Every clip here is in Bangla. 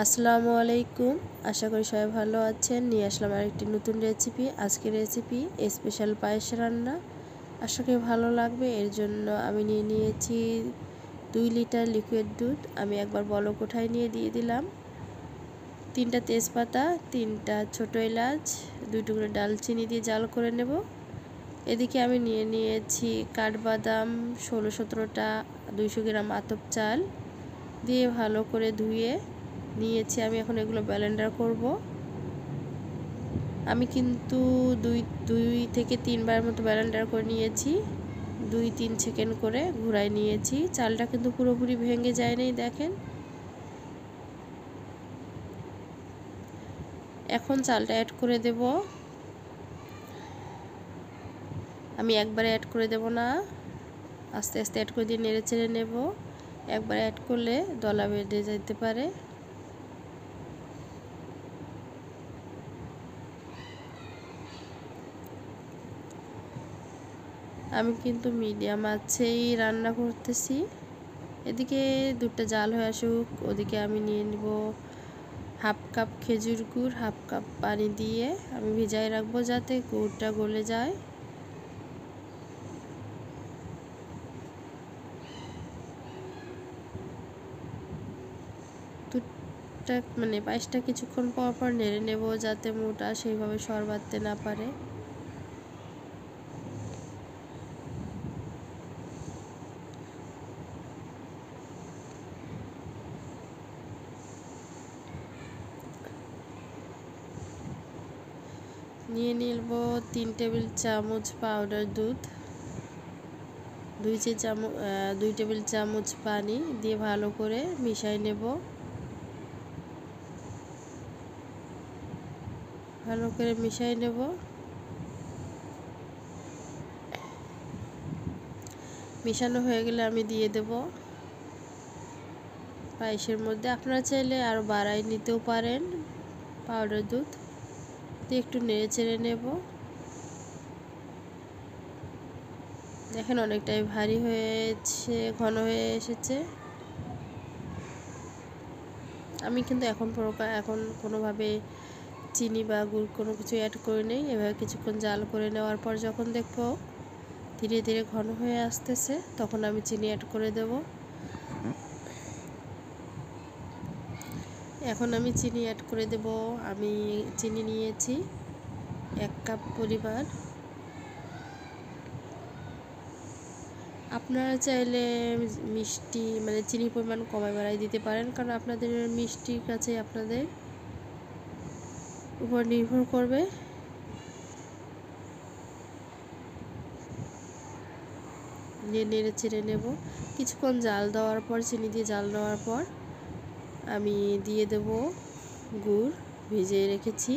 আসসালামু আলাইকুম। আশা করি সবাই ভালো আছেন। নিয়ে আসলাম আরেকটি নতুন রেসিপি। আজকের রেসিপি স্পেশাল পায়েস রান্না। আশা করি ভালো লাগবে। এর জন্য আমি নিয়েছি 2 লিটার লিকুইড দুধ। আমি একবার বড় কোঠায় দিয়ে দিলাম 3টা তেজপাতা, 3টা ছোট এলাচ, 2 টুকরো ডালচিনি দিয়ে জাল করে নেব। এদিকে আমি নিয়েছি কাঠবাদাম 16-17টা, 200 গ্রাম আতপ চাল দিয়ে ভালো করে ধুয়ে নিয়েছি। আমি এখন এগুলো ব্লেন্ডার করব। আমি কিন্তু দুই থেকে 3 বার মতো ব্লেন্ডার করে নিয়েছি। 2-3 সেকেন্ড করে ঘুরাই নিয়েছি। চালটা কিন্তু পুরোপুরি ভেঙে যায় নাই, দেখেন। এখন চালটা অ্যাড করে দেব। আমি একবারে অ্যাড করে দেব না, আস্তে আস্তে অ্যাড করে দিয়ে নেড়ে চেড়ে নেব। একবার অ্যাড করলে দলা বেঁধে যেতে পারে। আমি কিন্তু মিডিয়াম আঁচেই রান্না করতেছি। এদিকে দুধটা জাল হয়ে আসুক, ওদিকে আমি নিয়ে নিব হাফ কাপ খেজুর গুড়, হাফ কাপ পানি দিয়ে আমি ভিজাই রাখবো যাতে গুড়টা গলে যায়। দুধটা পায়েসটা কিছুক্ষণ পর পর নেড়ে নেব যাতে মোটা সেইভাবে সর বাঁধতে না পারে। নিয়ে নিব 3 টেবিল চামচ পাউডার দুধ, 2 টেবিল চামচ পানি দিয়ে ভালো করে মিশাই নেব। ভালো করে মিশাই নেব। মিশানো হয়ে গেলে আমি দিয়ে দেব পায়েসের মধ্যে। আপনারা চাইলে আরও বাড়াই নিতেও পারেন। পাউডার দুধ দিয়ে একটু নেড়ে চেড়ে নেব। দেখেন অনেকটাই ভারী হয়েছে, ঘন হয়ে এসেছে। আমি কিন্তু এখন কোনোভাবে চিনি বা গুড় কোনো কিছু অ্যাড করে নেই। এভাবে কিছুক্ষণ জাল করে নেওয়ার পর যখন দেখবো ধীরে ধীরে ঘন হয়ে আসতেছে, তখন আমি চিনি অ্যাড করে দেব। এখন আমি চিনি অ্যাড করে দেব। আমি চিনি নিয়েছি 1 কাপ পরিমাণ। আপনারা চাইলে মিষ্টি চিনির পরিমাণ কমায় বাড়াই দিতে পারেন, কারণ আপনাদের মিষ্টির কাছে আপনাদের উপর নির্ভর করবে। নেড়ে চেড়ে নেব। কিছুক্ষণ জাল দেওয়ার পর, চিনি দিয়ে জাল দেওয়ার পর আমি দিয়ে দেব গুড় ভিজিয়ে রেখেছি।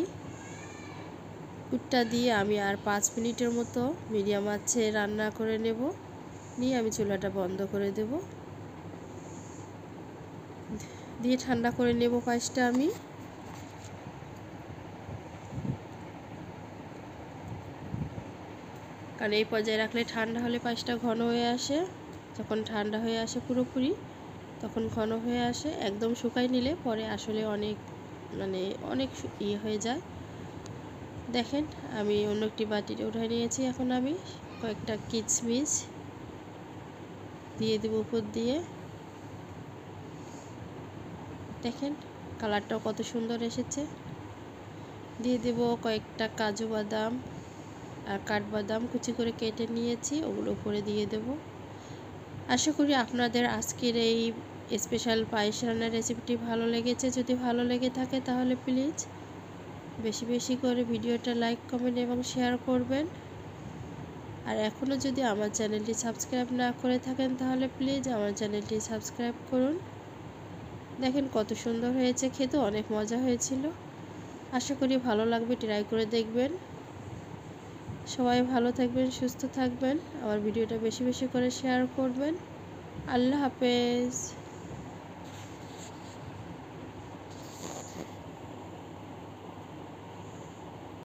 গুড়টা দিয়ে আমি আর 5 মিনিটের মতো মিডিয়াম আঁচে রান্না করে নেব। নিয়ে আমি চুলাটা বন্ধ করে দেব। দিয়ে ঠান্ডা করে নেব পায়েসটা আমি। কারণ এই পর্যায়ে রাখলে ঠান্ডা হলে পায়েসটা ঘন হয়ে আসে। যখন ঠান্ডা হয়ে আসে পুরোপুরি, তখন ঘন হয়ে আসে। একদম শুকাই নিলে পরে আসলে অনেক ইয়ে হয়ে যায়। দেখেন আমি অন্য একটি বাটিতে উঠাই নিয়েছি। এখন আমি কয়েকটা কিশমিশ দিয়ে দেব উপর দিয়ে। দেখেন কালারটাও কত সুন্দর এসেছে। দিয়ে দেব কয়েকটা কাজু বাদাম আর কাঠবাদাম কুচি করে কেটে নিয়েছি, ওগুলো উপরে দিয়ে দেব। আশা করি আপনাদের আজকের এই স্পেশাল পায়েস রান্নার রেসিপিটি ভালো লেগেছে। যদি ভালো লেগে থাকে তাহলে প্লিজ বেশি বেশি করে ভিডিওটা লাইক, কমেন্ট এবং শেয়ার করবেন। আর এখনও যদি আমার চ্যানেলটি সাবস্ক্রাইব না করে থাকেন তাহলে প্লিজ আমার চ্যানেলটি সাবস্ক্রাইব করুন। দেখেন কত সুন্দর হয়েছে, খেতে অনেক মজা হয়েছিল। আশা করি ভালো লাগবে, ট্রাই করে দেখবেন। সবাই ভালো থাকবেন, সুস্থ থাকবেন। আমার ভিডিওটা বেশি বেশি করে শেয়ার করবেন। আল্লাহ হাফেজ।